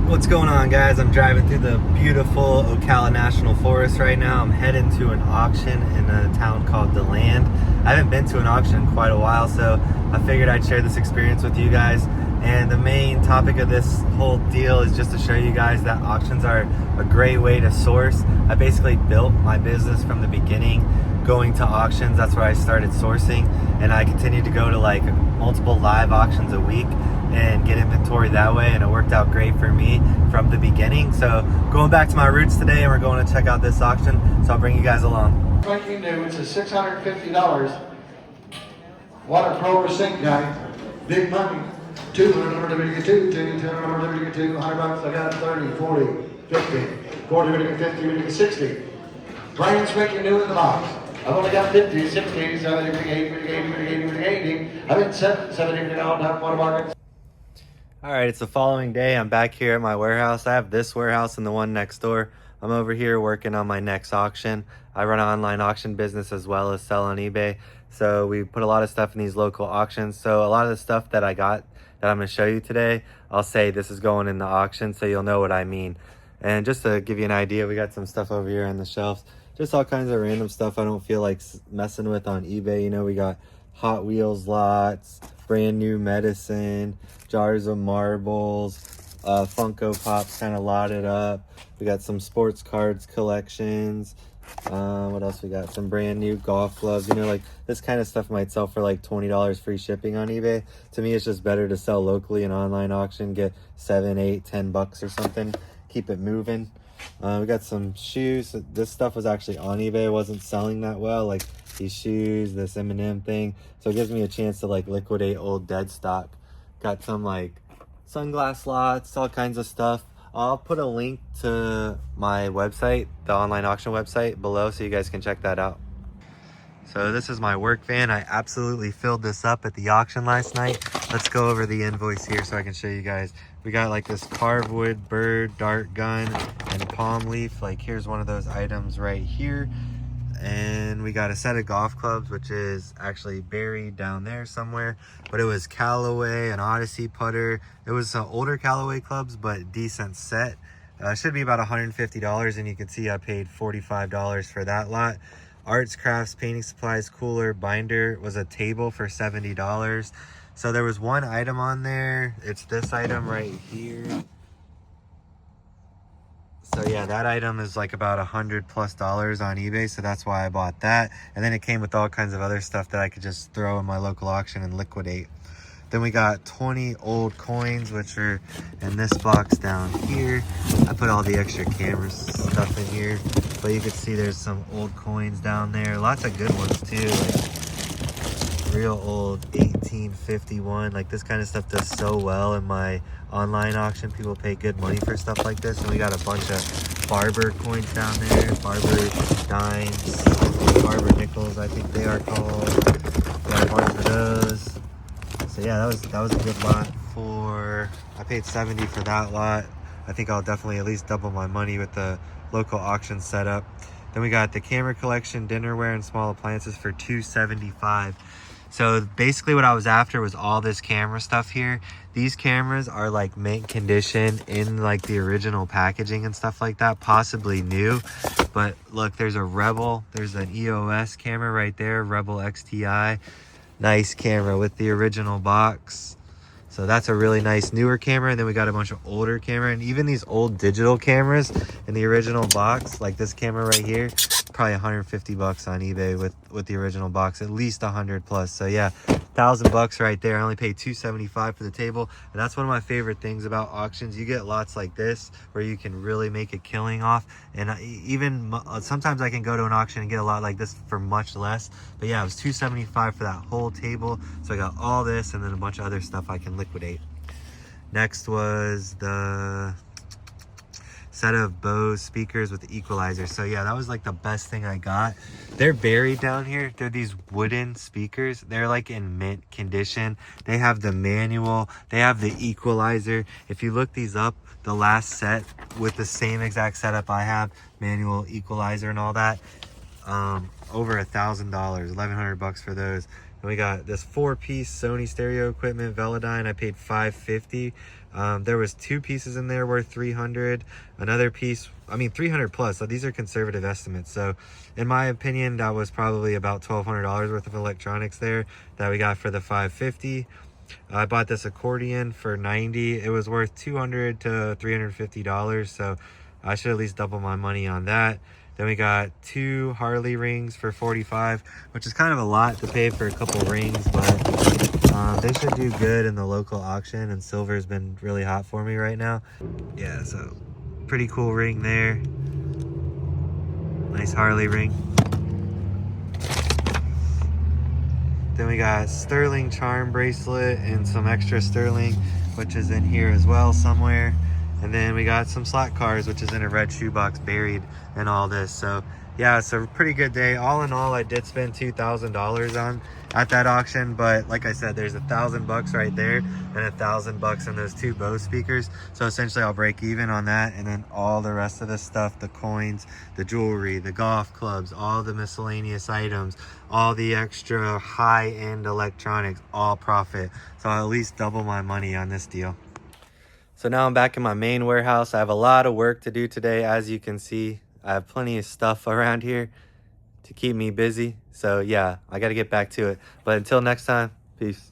What's going on, guys? I'm driving through the beautiful Ocala National Forest right now. I'm heading to an auction in a town called DeLand. I haven't been to an auction in quite a while, so I figured I'd share this experience with you guys. And the main topic of this whole deal is just to show you guys that auctions are a great way to source. I basically built my business from the beginning going to auctions. That's where I started sourcing, and I continued to go to like multiple live auctions a week and get inventory that way, and it worked out great for me from the beginning. So going back to my roots today, and we're going to check out this auction, so I'll bring you guys along. Like you knew, it's a $650 water pro sink guy, big money. 200 to get two, 200 to get two, 100 bucks, I got 30, 40, 50, 40 to get 50, to get 60. Brand spanking new in the box. I've only got 50, 60, 70, 80, 80. I've been 70 all time water markets. All right, it's the following day. I'm back here at my warehouse. I have this warehouse and the one next door. I'm over here working on my next auction. I run an online auction business as well as sell on eBay. So we put a lot of stuff in these local auctions. So a lot of the stuff that I got that I'm going to show you today, I'll say this is going in the auction, so you'll know what I mean. And just to give you an idea, we got some stuff over here on the shelves. Just all kinds of random stuff I don't feel like messing with on eBay. You know, we got Hot Wheels lots, brand new medicine, jars of marbles, Funko Pops kind of lotted up. We got some sports cards collections. What else we got? Some brand new golf gloves. You know, like this kind of stuff might sell for like $20 free shipping on eBay. To me, it's just better to sell locally in online auction, get 7, 8, 10 bucks or something, keep it moving. We got some shoes. This stuff was actually on eBay. It wasn't selling that well, like these shoes, this M&M thing. So it gives me a chance to like liquidate old dead stock. Got some like sunglass lots, all kinds of stuff. I'll put a link to my website, the online auction website, below, so you guys can check that out. So this is my work van. I absolutely filled this up at the auction last night. Let's go over the invoice here so I can show you guys. We got like this carved wood bird, dart gun, and palm leaf. Like here's one of those items right here. And we got a set of golf clubs, which is actually buried down there somewhere, but it was Callaway, an Odyssey putter. It was some older Callaway clubs, but decent set. Should be about $150, and you can see I paid $45 for that lot. Arts, crafts, painting supplies, cooler, binder was a table for $70. So there was one item on there. It's this item right here. So yeah, that item is like about $100+ on eBay, so that's why I bought that. And then it came with all kinds of other stuff that I could just throw in my local auction and liquidate. Then we got 20 old coins, which are in this box down here. I put all the extra camera stuff in here, but you can see there's some old coins down there. Lots of good ones too, like real old 1851. Like this kind of stuff does so well in my online auction. People pay good money for stuff like this. And we got a bunch of barber coins down there, barber dimes, barber nickels, I think they are called. Got a bunch of those. So yeah, that was a good lot. I paid $70 for that lot. I think I'll definitely at least double my money with the local auction setup. Then we got the camera collection, dinnerware, and small appliances for $275. So basically what I was after was all this camera stuff here. These cameras are like mint condition in like the original packaging and stuff like that, possibly new. But look, there's a Rebel, there's an EOS camera right there, Rebel XTI. Nice camera with the original box. So that's a really nice newer camera. And then we got a bunch of older camera, and even these old digital cameras in the original box, like this camera right here, probably $150 on eBay with the original box, at least 100+. So yeah, $1,000 right there. I only paid $275 for the table, and that's one of my favorite things about auctions. You get lots like this where you can really make a killing off, and even sometimes I can go to an auction and get a lot like this for much less. But yeah, it was $275 for that whole table. So I got all this and then a bunch of other stuff I can liquidate. Next was the set of Bose speakers with the equalizer. So yeah, that was like the best thing I got. They're buried down here. They're these wooden speakers. They're like in mint condition. They have the manual, they have the equalizer. If you look these up, the last set with the same exact setup I have, manual, equalizer, and all that, over $1,000, $1,100 for those. And we got this 4-piece Sony stereo equipment, Velodyne. I paid $550 There was 2 pieces in there worth 300. Another piece, I mean 300 plus. So these are conservative estimates. So in my opinion, that was probably about $1,200 worth of electronics there that we got for the 550. I bought this accordion for 90. It was worth $200 to $350. So I should at least double my money on that. Then we got 2 Harley rings for 45, which is kind of a lot to pay for a couple rings, but they should do good in the local auction, and silver's been really hot for me right now. Yeah, so pretty cool ring there. Nice Harley ring. Then we got sterling charm bracelet and some extra sterling, which is in here as well somewhere. And then we got some slot cars, which is in a red shoebox buried in all this. So yeah, it's a pretty good day. All in all, I did spend $2,000 on at that auction, but like I said, there's $1,000 right there and $1,000 in those 2 Bose speakers. So essentially I'll break even on that, and then all the rest of the stuff, the coins, the jewelry, the golf clubs, all the miscellaneous items, all the extra high-end electronics, all profit. So I'll at least double my money on this deal. So now I'm back in my main warehouse. I have a lot of work to do today. As you can see, I have plenty of stuff around here to keep me busy. So yeah, I got to get back to it. But until next time, peace.